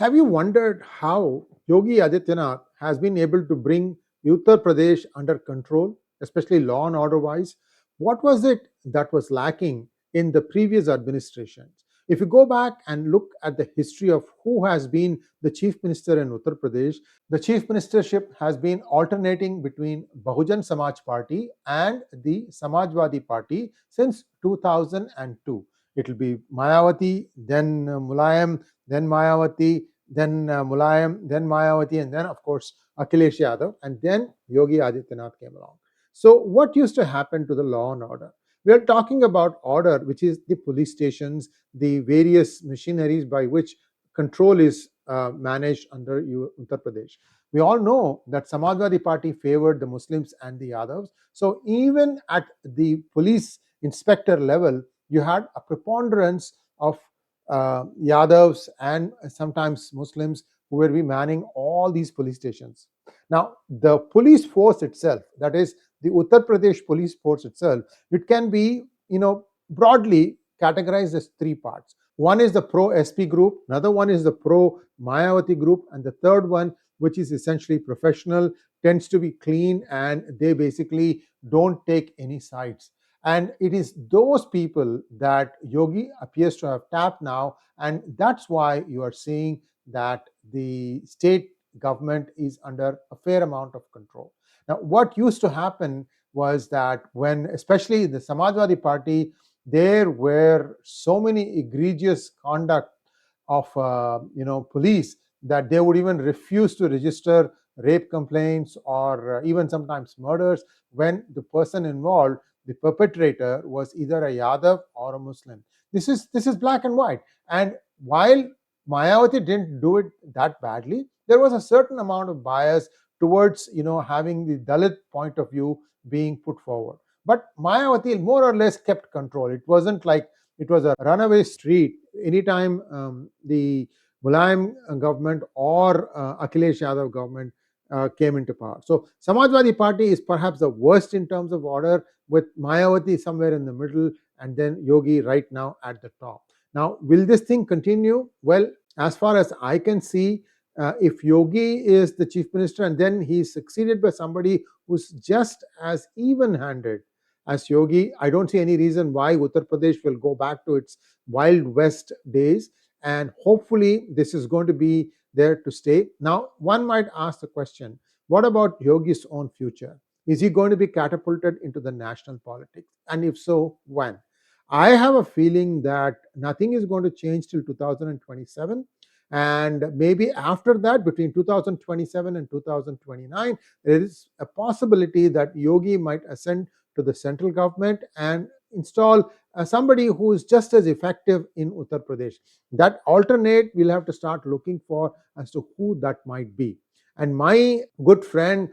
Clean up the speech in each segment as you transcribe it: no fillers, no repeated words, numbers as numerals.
Have you wondered how Yogi Adityanath has been able to bring Uttar Pradesh under control, especially law and order wise? What was it that was lacking in the previous administrations? If you go back and look at the history of who has been the chief minister in Uttar Pradesh, the chief ministership has been alternating between Bahujan Samaj Party and the Samajwadi Party since 2002. It will be Mayawati, then Mulayam, then Mayawati, then Mulayam, then Mayawati, and then, of course, Akhilesh Yadav, and then Yogi Adityanath came along. So, what used to happen to the law and order? We are talking about order, which is the police stations, the various machineries by which control is managed under Uttar Pradesh. We all know that Samajwadi Party favored the Muslims and the Yadavs. So, even at the police inspector level, you had a preponderance of Yadavs and sometimes Muslims who were manning all these police stations. Now, the police force itself, that is the Uttar Pradesh police force itself, it can be, broadly categorized as three parts. One is the pro-SP group, another one is the pro-Mayawati group, and the third one, which is essentially professional, tends to be clean, and they basically don't take any sides. And it is those people that Yogi appears to have tapped now. And that's why you are seeing that the state government is under a fair amount of control. Now, what used to happen was that when, especially the Samajwadi Party, there were so many egregious conduct of police that they would even refuse to register rape complaints or even sometimes murders when the person involved, the perpetrator, was either a Yadav or a Muslim. This is black and white. And while Mayawati didn't do it that badly, there was a certain amount of bias towards having the Dalit point of view being put forward. But Mayawati more or less kept control. It wasn't like it was a runaway street. Anytime the Mulayam government or Akhilesh Yadav government came into power. So Samajwadi Party is perhaps the worst in terms of order, with Mayawati somewhere in the middle, and then Yogi right now at the top. Now, will this thing continue? Well, as far as I can see, if Yogi is the chief minister and then he's succeeded by somebody who's just as even handed as Yogi, I don't see any reason why Uttar Pradesh will go back to its Wild West days. And hopefully, this is going to be there to stay. Now, one might ask the question, what about Yogi's own future? Is he going to be catapulted into the national politics? And if so, when? I have a feeling that nothing is going to change till 2027. And maybe after that, between 2027 and 2029, there is a possibility that Yogi might ascend to the central government and install somebody who is just as effective in Uttar Pradesh. That alternate we'll have to start looking for as to who that might be. And my good friend,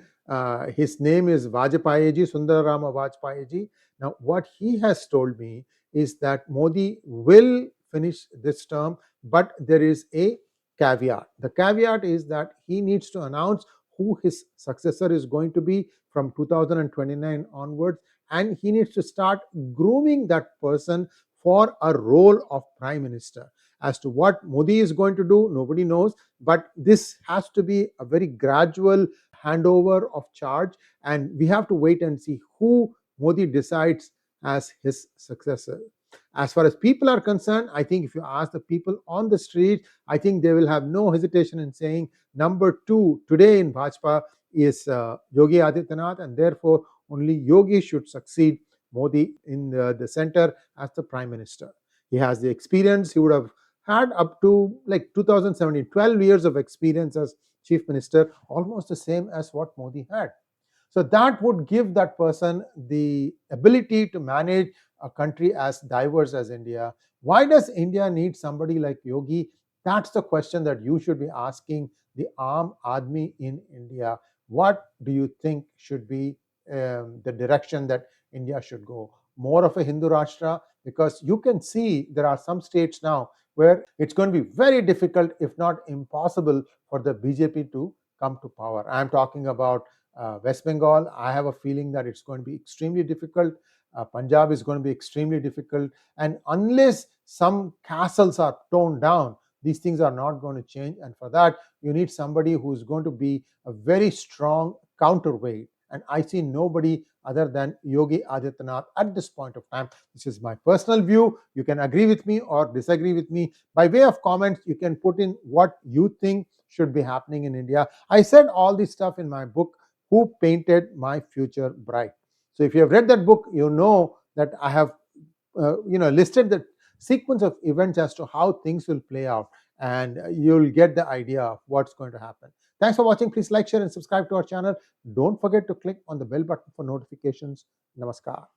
his name is 𝗣𝗽𝗲𝗍, Sundararama Vajpayee. Now, what he has told me is that Modi will finish this term, but there is a caveat. The caveat is that he needs to announce who his successor is going to be from 2029 onwards, and he needs to start grooming that person for a role of prime minister. As to what Modi is going to do, nobody knows, but this has to be a very gradual handover of charge, and we have to wait and see who Modi decides as his successor. As far as people are concerned, I think if you ask the people on the street, I think they will have no hesitation in saying number two today in Bhajpa is Yogi Adityanath, and therefore only Yogi should succeed Modi in the center as the prime minister. He has the experience. He would have had up to like 2017, 12 years of experience as chief minister, almost the same as what Modi had. So that would give that person the ability to manage a country as diverse as India. Why does India need somebody like Yogi? That's the question that you should be asking the Aam Admi in India. What do you think should be the direction that India should go? More of a Hindu Rashtra? Because you can see there are some states now where it's going to be very difficult, if not impossible, for the BJP to come to power. I'm talking about West Bengal. I have a feeling that it's going to be extremely difficult. Punjab is going to be extremely difficult. And unless some castles are torn down, These things are not going to change, and for that you need somebody who's going to be a very strong counterweight, and I see nobody other than Yogi Adityanath at this point of time. This is my personal view. You can agree with me or disagree with me. By way of comments, you can put in what you think should be happening in India. I said all this stuff in my book, Who Painted My Future Bright? So if you have read that book, you know that I have listed the sequence of events as to how things will play out, and you'll get the idea of what's going to happen. Thanks for watching. Please like, share, and subscribe to our channel. Don't forget to click on the bell button for notifications. Namaskar.